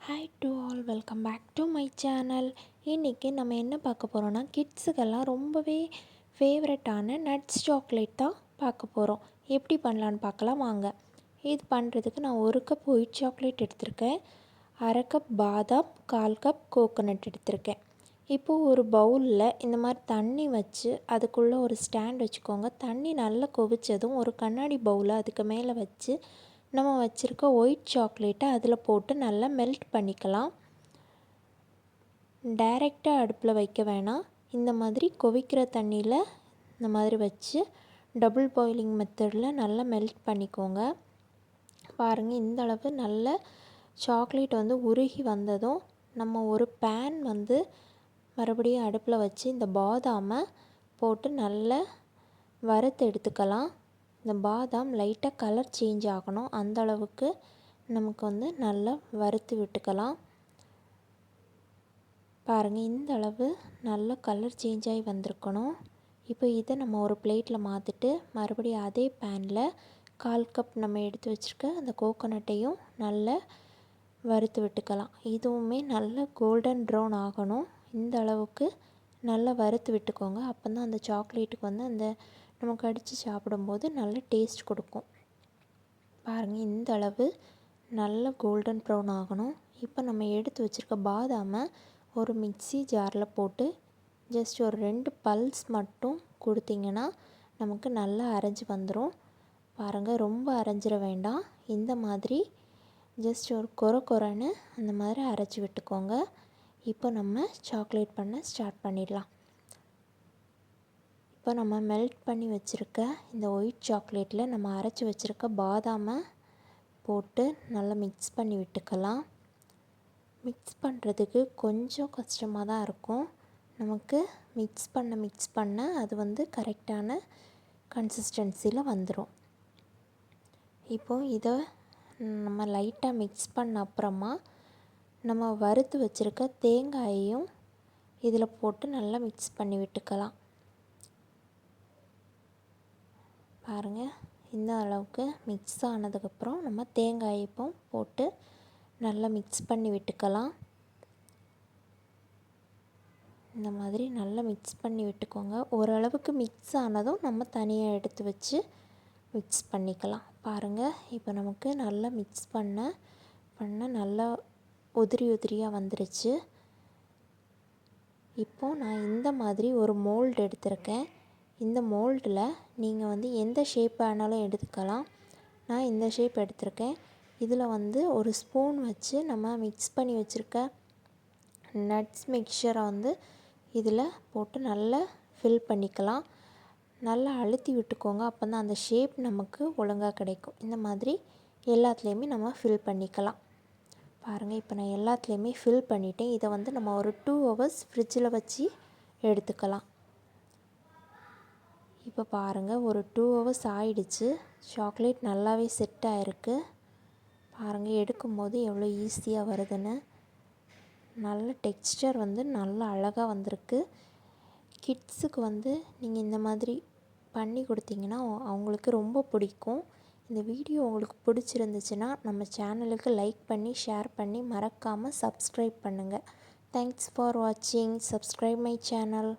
Hi to all, welcome back to my channel. இன்றைக்கி நம்ம என்ன பார்க்க போகிறோன்னா, கிட்ஸுக்கெல்லாம் ரொம்பவே ஃபேவரட்டான நட்ஸ் சாக்லேட் தான் பார்க்க போகிறோம். எப்படி பண்ணலான்னு பார்க்கலாம் வாங்க. இது பண்ணுறதுக்கு நான் 1 கப் ஒயிட் சாக்லேட் எடுத்திருக்கேன், 1/2 கப் பாதாம், 1/4 கப் கோகோனட் எடுத்திருக்கேன். இப்போது ஒரு பவுலில் இந்த மாதிரி தண்ணி வச்சு அதுக்குள்ளே ஒரு ஸ்டாண்ட் வச்சுக்கோங்க. தண்ணி நல்லா கொதித்ததும் ஒரு கண்ணாடி பவுலை அதுக்கு மேலே வச்சு நம்ம வச்சுருக்க ஒயிட் சாக்லேட்டை அதில் போட்டு நல்லா மெல்ட் பண்ணிக்கலாம். டைரெக்டாக அடுப்பில் வைக்க வேணாம். இந்த மாதிரி கொதிக்கிற தண்ணியில் இந்த மாதிரி வச்சு டபுள் பாயிலிங் மெத்தடில் நல்லா மெல்ட் பண்ணிக்கோங்க. பாருங்கள், இந்த அளவு நல்ல சாக்லேட் வந்து உருகி வந்ததும் நம்ம ஒரு பேன் வந்து மறுபடியும் அடுப்பில் வச்சு இந்த பாதாமை போட்டு நல்லா வறுத்து எடுத்துக்கலாம். இந்த பாதாம் லைட்டாக கலர் சேஞ்ச் ஆகணும், அந்த அளவுக்கு நமக்கு வந்து நல்லா வறுத்து விட்டுக்கலாம். பாருங்கள், இந்த அளவு நல்ல கலர் சேஞ்ச் ஆகி வந்திருக்கணும். இப்போ இதை நம்ம ஒரு பிளேட்டில் மாற்றிட்டு மறுபடியும் அதே பேனில் 1/4 கப் நம்ம எடுத்து வச்சுருக்க அந்த கோகோனட்டையும் நல்லா வறுத்து விட்டுக்கலாம். இதுவுமே நல்ல கோல்டன் ப்ரௌன் ஆகணும். இந்த அளவுக்கு நல்லா வறுத்து விட்டுக்கோங்க. அப்போ தான் அந்த சாக்லேட்டுக்கு வந்து அந்த நம்ம கடித்து சாப்பிடும்போது நல்ல டேஸ்ட் கொடுக்கும். பாருங்கள், இந்த அளவு நல்ல கோல்டன் ப்ரௌன் ஆகணும். இப்போ நம்ம எடுத்து வச்சுருக்க பாதாமை ஒரு மிக்ஸி ஜாரில் போட்டு ஜஸ்ட் ஒரு 2 பல்ஸ் மட்டும் கொடுத்திங்கன்னா நமக்கு நல்லா அரைஞ்சி வந்துடும். பாருங்கள், ரொம்ப அரைஞ்சிட வேண்டாம். இந்த மாதிரி ஜஸ்ட் ஒரு கொரன்னு அந்த மாதிரி அரைச்சி விட்டுக்கோங்க. இப்போ நம்ம சாக்லேட் பண்ண ஸ்டார்ட் பண்ணிடலாம். இப்போ நம்ம மெல்ட் பண்ணி வச்சுருக்க இந்த ஒயிட் சாக்லேட்டில் நம்ம அரைச்சி வச்சுருக்க பாதாமை போட்டு நல்லா மிக்ஸ் பண்ணி விட்டுக்கலாம். மிக்ஸ் பண்ணுறதுக்கு கொஞ்சம் கஷ்டமாக தான் இருக்கும். நமக்கு மிக்ஸ் பண்ண அது வந்து கரெக்டான கன்சிஸ்டன்சியில் வந்துடும். இப்போது இதை நம்ம லைட்டாக மிக்ஸ் பண்ண அப்புறமா நம்ம வறுத்து வச்சுருக்க தேங்காயையும் இதில் போட்டு நல்லா மிக்ஸ் பண்ணி விட்டுக்கலாம். பாருங்கள், இந்த அளவுக்கு மிக்ஸ் ஆனதுக்கப்புறம் நம்ம தேங்காயை இப்போ போட்டு நல்லா மிக்ஸ் பண்ணி விட்டுக்கலாம். இந்த மாதிரி நல்லா மிக்ஸ் பண்ணி விட்டுக்கோங்க. ஓரளவுக்கு மிக்ஸ் ஆனதும் நம்ம தனியாக எடுத்து வச்சு மிக்ஸ் பண்ணிக்கலாம். பாருங்கள், இப்போ நமக்கு நல்லா மிக்ஸ் பண்ண நல்லா உதிரியாக வந்துருச்சு. இப்போது நான் இந்த மாதிரி ஒரு மோல்டு எடுத்திருக்கேன். இந்த மோல்டில் நீங்கள் வந்து எந்த ஷேப் வேணாலும் எடுத்துக்கலாம். நான் இந்த ஷேப் எடுத்திருக்கேன். இதில் வந்து ஒரு ஸ்பூன் வச்சு நம்ம மிக்ஸ் பண்ணி வச்சுருக்க நட்ஸ் மிக்சரை வந்து இதில் போட்டு நல்லா ஃபில் பண்ணிக்கலாம். நல்லா அழுத்தி விட்டுக்கோங்க, அப்போ தான் அந்த ஷேப் நமக்கு ஒழுங்காக கிடைக்கும். இந்த மாதிரி எல்லாத்துலேயுமே நம்ம ஃபில் பண்ணிக்கலாம். பாருங்கள், இப்போ நான் எல்லாத்துலேயுமே ஃபில் பண்ணிவிட்டேன். இதை வந்து நம்ம ஒரு 2 ஹவர்ஸ் ஃப்ரிட்ஜில் வச்சு எடுத்துக்கலாம். இப்போ பாருங்கள், ஒரு 2 ஹவர்ஸ் ஆயிடுச்சு. சாக்லேட் நல்லாவே செட் ஆகிருக்கு. பாருங்கள், எடுக்கும்போது எவ்வளோ ஈஸியாக வருதுன்னு. நல்ல டெக்ஸ்டர் வந்து நல்லா அழகாக வந்திருக்கு. கிட்ஸுக்கு வந்து நீங்கள் இந்த மாதிரி பண்ணி கொடுத்தீங்கன்னா அவங்களுக்கு ரொம்ப பிடிக்கும். இந்த வீடியோ உங்களுக்கு பிடிச்சிருந்துச்சுன்னா நம்ம சேனலுக்கு லைக் பண்ணி ஷேர் பண்ணி மறக்காமல் சப்ஸ்கிரைப் பண்ணுங்கள். தேங்க்ஸ் ஃபார் வாட்சிங். Subscribe my channel.